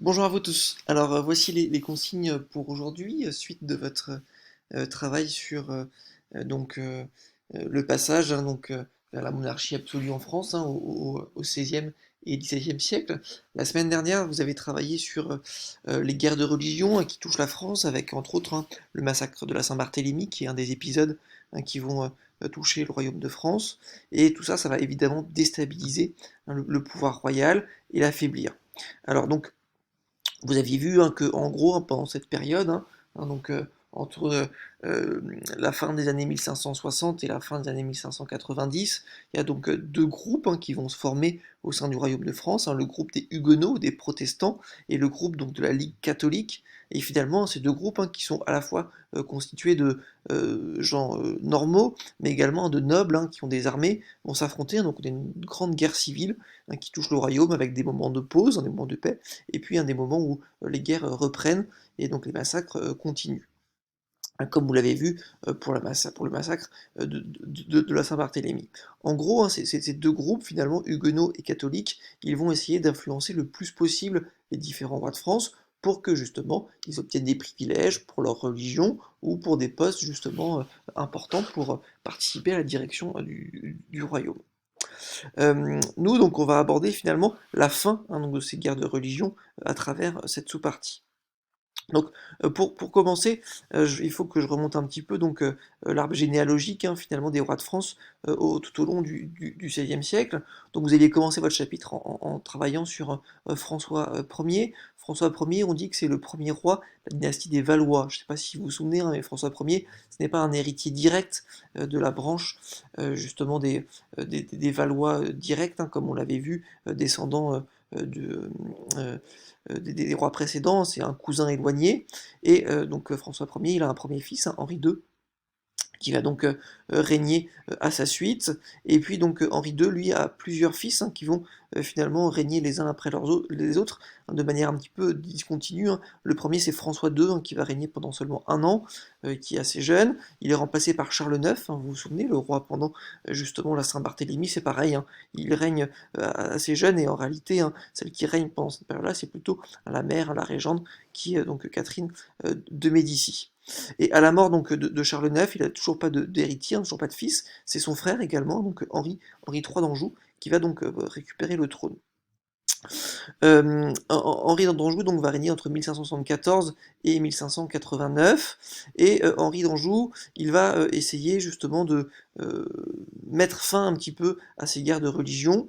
Bonjour à vous tous. Alors voici les consignes pour aujourd'hui, suite de votre travail sur le passage vers la monarchie absolue en France au XVIe et XVIIe siècle. La semaine dernière, vous avez travaillé sur les guerres de religion qui touchent la France, avec entre autres le massacre de la Saint-Barthélemy, qui est un des épisodes qui vont toucher le royaume de France. Et tout ça, ça va évidemment déstabiliser le pouvoir royal et l'affaiblir. Alors donc, vous aviez vu que, en gros, pendant cette période, entre la fin des années 1560 et la fin des années 1590, il y a donc deux groupes qui vont se former au sein du royaume de France, le groupe des Huguenots, des protestants, et le groupe donc de la Ligue catholique. Et finalement, ces deux groupes qui sont à la fois constitués de gens normaux, mais également de nobles qui ont des armées, vont s'affronter. Donc, on a une grande guerre civile qui touche le royaume avec des moments de pause, des moments de paix, et puis des moments où les guerres reprennent et donc les massacres continuent. Comme vous l'avez vu pour le massacre de la Saint-Barthélemy. En gros, ces deux groupes, finalement, huguenots et catholiques, ils vont essayer d'influencer le plus possible les différents rois de France pour que justement ils obtiennent des privilèges pour leur religion ou pour des postes justement importants pour participer à la direction du royaume. Nous, donc, on va aborder finalement la fin donc, de ces guerres de religion à travers cette sous-partie. Donc, pour commencer, il faut que je remonte un petit peu l'arbre généalogique finalement des rois de France tout au long du XVIe siècle. Donc, vous allez commencer votre chapitre en travaillant sur François Ier. François Ier, on dit que c'est le premier roi de la dynastie des Valois. Je ne sais pas si vous vous souvenez, mais François Ier, ce n'est pas un héritier direct de la branche justement des Valois directs, comme on l'avait vu, descendant de, euh, des rois précédents, c'est un cousin éloigné, et donc François Ier, il a un premier fils, Henri II, qui va donc régner à sa suite. Et puis donc Henri II, lui, a plusieurs fils qui vont finalement régner les uns après les autres, de manière un petit peu discontinue. Le premier, c'est François II, qui va régner pendant seulement un an, qui est assez jeune. Il est remplacé par Charles IX, vous vous souvenez, le roi pendant justement la Saint-Barthélemy, c'est pareil, il règne assez jeune, et en réalité, celle qui règne pendant cette période-là, c'est plutôt la mère, la régente, qui est donc Catherine de Médicis. Et à la mort donc de Charles IX, il n'a toujours pas d'héritier, toujours pas de fils. C'est son frère également, donc Henri III d'Anjou, qui va donc récupérer le trône. Henri d'Anjou donc va régner entre 1574 et 1589, et Henri d'Anjou, il va essayer justement de mettre fin un petit peu à ces guerres de religion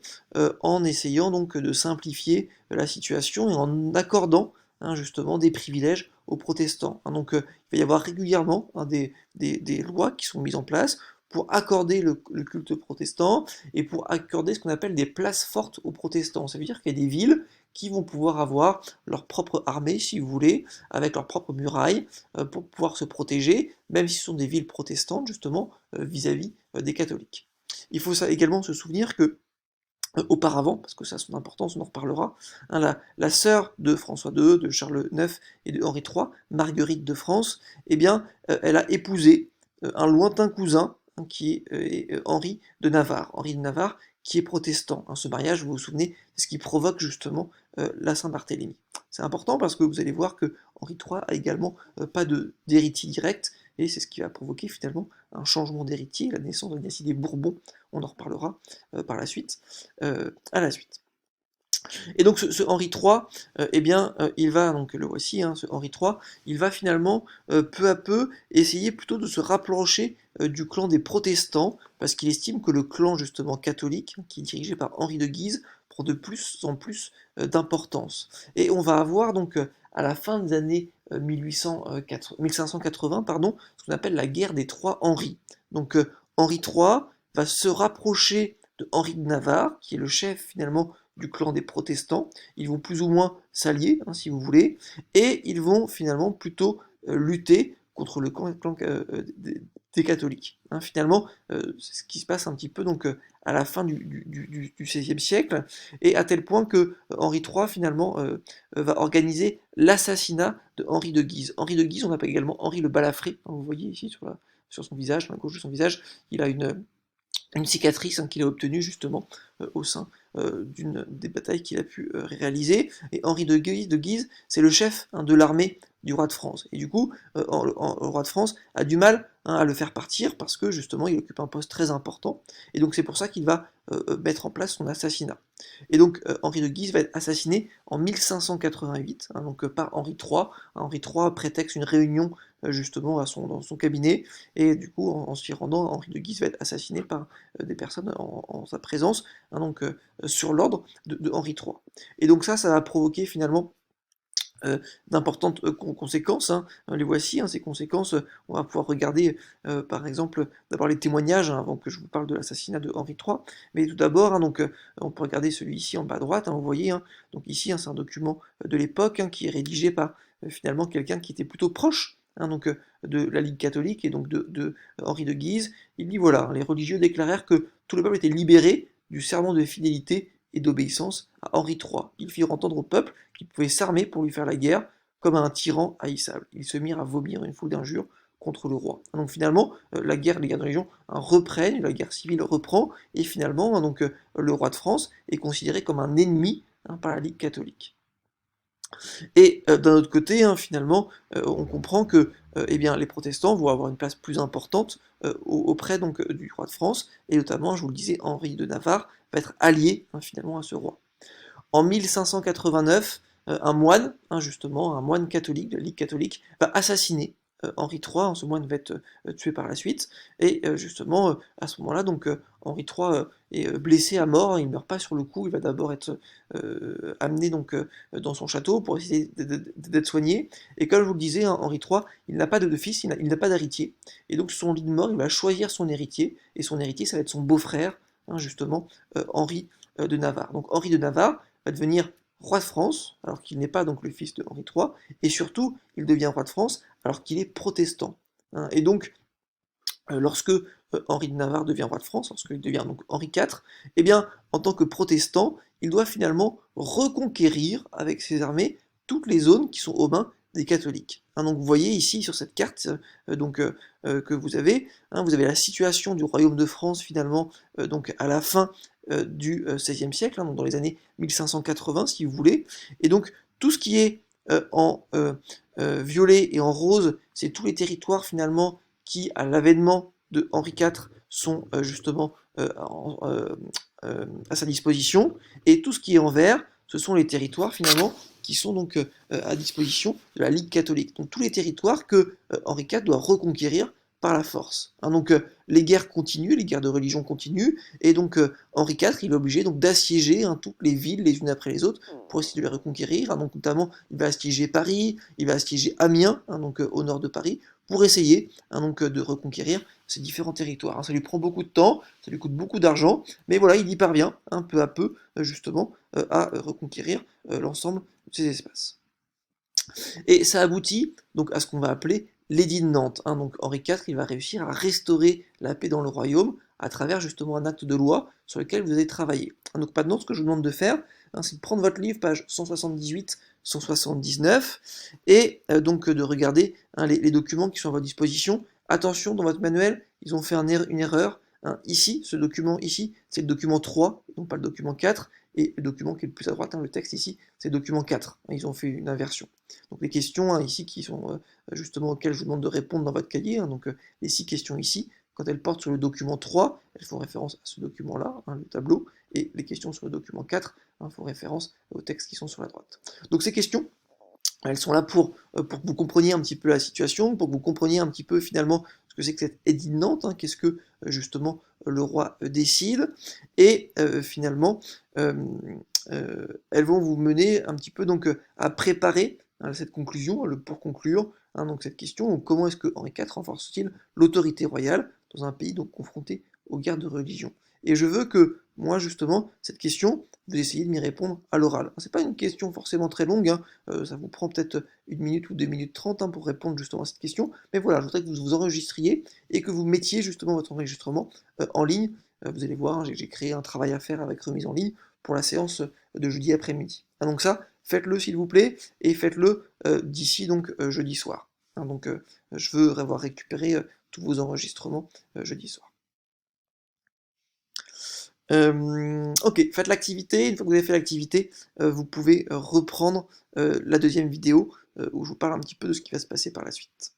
en essayant donc de simplifier la situation et en accordant justement des privilèges aux protestants. Donc il va y avoir régulièrement des lois qui sont mises en place pour accorder le culte protestant et pour accorder ce qu'on appelle des places fortes aux protestants. Ça veut dire qu'il y a des villes qui vont pouvoir avoir leur propre armée, si vous voulez, avec leurs propres murailles, pour pouvoir se protéger, même si ce sont des villes protestantes, justement, vis-à-vis des catholiques. Il faut ça également se souvenir que auparavant, parce que ça a son importance, on en reparlera, la sœur de François II, de Charles IX et de Henri III, Marguerite de France, eh bien, elle a épousé un lointain cousin qui est Henri de Navarre. Henri de Navarre qui est protestant. Ce mariage, vous vous souvenez, c'est ce qui provoque justement la Saint-Barthélemy. C'est important parce que vous allez voir que Henri III a également pas d'héritier direct, et c'est ce qui va provoquer finalement un changement d'héritier, la naissance de la dynastie des Bourbons. On en reparlera par la suite, à la suite. Et donc ce Henri III, eh bien, il va, donc le voici, ce Henri III, il va finalement peu à peu essayer plutôt de se rapprocher du clan des protestants, parce qu'il estime que le clan justement catholique, qui est dirigé par Henri de Guise, prend de plus en plus d'importance. Et on va avoir donc à la fin des années 1580, pardon, ce qu'on appelle la guerre des trois Henri. Donc Henri III va se rapprocher de Henri de Navarre, qui est le chef finalement du clan des protestants. Ils vont plus ou moins s'allier, si vous voulez, et ils vont finalement plutôt lutter contre le clan des catholiques. Finalement, c'est ce qui se passe un petit peu donc à la fin du XVIe siècle, et à tel point que Henri III finalement va organiser l'assassinat de Henri de Guise. Henri de Guise, on l'appelle également Henri le Balafré. Vous voyez ici sur son visage, à la gauche de son visage, il a une cicatrice qu'il a obtenue justement au sein des batailles qu'il a pu réaliser. Et Henri de Guise, c'est le chef de l'armée du roi de France. Et du coup, le roi de France a du mal à le faire partir parce que justement il occupe un poste très important. Et donc c'est pour ça qu'il va mettre en place son assassinat. Et donc Henri de Guise va être assassiné en 1588, donc par Henri III. Henri III prétexte une réunion justement dans son cabinet, et du coup en s'y rendant, Henri de Guise va être assassiné par des personnes en sa présence, donc sur l'ordre de Henri III. Et donc ça va provoquer finalement d'importantes conséquences, hein. Les voici, hein, ces conséquences. On va pouvoir regarder, par exemple, d'abord les témoignages, hein, avant que je vous parle de l'assassinat de Henri III. Mais tout d'abord, hein, donc, on peut regarder celui-ci en bas à droite, hein, vous voyez, hein, donc ici, hein, c'est un document de l'époque, hein, qui est rédigé par finalement quelqu'un qui était plutôt proche, hein, donc, de la Ligue catholique et donc de Henri de Guise. Il dit voilà, les religieux déclarèrent que tout le peuple était libéré du serment de fidélité et d'obéissance à Henri III. Ils firent entendre au peuple qu'ils pouvaient s'armer pour lui faire la guerre, comme à un tyran haïssable. Ils se mirent à vomir une foule d'injures contre le roi. Donc finalement, les guerres de religion reprennent, la guerre civile reprend, et finalement, donc, le roi de France est considéré comme un ennemi, par la Ligue catholique. Et d'un autre côté, hein, finalement, on comprend que eh bien, les protestants vont avoir une place plus importante auprès donc, du roi de France, et notamment, je vous le disais, Henri de Navarre va être allié, hein, finalement à ce roi. En 1589, un moine, hein, justement, un moine catholique, de la Ligue catholique, va assassiner Henri III. Ce moine va être tué par la suite. Et justement, à ce moment-là, donc Henri III est blessé à mort. Hein. Il ne meurt pas sur le coup. Il va d'abord être amené donc dans son château pour essayer d'être soigné. Et comme je vous le disais, hein, Henri III, il n'a pas de fils, il n'a pas d'héritier. Et donc sur son lit de mort, il va choisir son héritier. Et son héritier, ça va être son beau-frère, hein, justement, Henri de Navarre. Donc Henri de Navarre va devenir roi de France, alors qu'il n'est pas donc le fils de Henri III, et surtout, il devient roi de France alors qu'il est protestant. Hein. Et donc, lorsque Henri de Navarre devient roi de France, lorsqu'il devient donc Henri IV, eh bien, en tant que protestant, il doit finalement reconquérir avec ses armées toutes les zones qui sont aux mains des catholiques. Hein, donc vous voyez ici sur cette carte que vous avez la situation du royaume de France finalement donc à la fin du XVIe siècle, hein, donc dans les années 1580 si vous voulez, et donc tout ce qui est en violet et en rose, c'est tous les territoires finalement qui, à l'avènement de Henri IV, sont justement à sa disposition, et tout ce qui est en vert, ce sont les territoires finalement qui sont donc à disposition de la Ligue catholique. Donc tous les territoires que Henri IV doit reconquérir par la force. Hein, donc les guerres continuent, les guerres de religion continuent, et donc Henri IV il est obligé donc d'assiéger, hein, toutes les villes les unes après les autres pour essayer de les reconquérir. Hein, donc notamment il va assiéger Paris, il va assiéger Amiens, hein, donc au nord de Paris, pour essayer, hein, donc, de reconquérir ces différents territoires. Hein. Ça lui prend beaucoup de temps, ça lui coûte beaucoup d'argent, mais voilà, il y parvient, hein, peu à peu, justement, à reconquérir l'ensemble de ces espaces. Et ça aboutit donc à ce qu'on va appeler l'édit de Nantes. Hein. Donc Henri IV, il va réussir à restaurer la paix dans le royaume à travers justement un acte de loi sur lequel vous allez travailler. Hein. Donc maintenant, ce que je vous demande de faire, hein, c'est de prendre votre livre, page 178, 179, et donc de regarder, hein, les documents qui sont à votre disposition. Attention, dans votre manuel, ils ont fait une erreur. Hein. Ici, ce document ici, c'est le document 3, non pas le document 4, et le document qui est le plus à droite, hein, le texte ici, c'est le document 4. Ils ont fait une inversion. Donc les questions, hein, ici qui sont justement auxquelles je vous demande de répondre dans votre cahier, hein, donc les 6 questions ici, quand elles portent sur le document 3, elles font référence à ce document-là, hein, le tableau, et les questions sur le document 4 hein, font référence aux textes qui sont sur la droite. Donc ces questions, elles sont là pour que vous compreniez un petit peu la situation, pour que vous compreniez un petit peu finalement ce que c'est que cette édit de Nantes, hein, qu'est-ce que justement le roi décide, et finalement elles vont vous mener un petit peu donc à préparer, hein, cette conclusion, pour conclure, hein, donc cette question, donc, comment est-ce que Henri IV renforce-t-il l'autorité royale dans un pays donc confronté aux guerres de religion? Et je veux que moi justement cette question, vous essayez de m'y répondre à l'oral. C'est pas une question forcément très longue, hein, ça vous prend peut-être 1 minute ou 2 minutes 30 hein, pour répondre justement à cette question, mais voilà, je voudrais que vous vous enregistriez et que vous mettiez justement votre enregistrement en ligne. Vous allez voir, hein, j'ai créé un travail à faire avec remise en ligne pour la séance de jeudi après-midi. Ah, donc ça, faites-le s'il vous plaît, et faites-le d'ici donc jeudi soir. Hein, donc je veux avoir récupéré tous vos enregistrements jeudi soir. Ok, faites l'activité. Une fois que vous avez fait l'activité, vous pouvez reprendre la deuxième vidéo où je vous parle un petit peu de ce qui va se passer par la suite.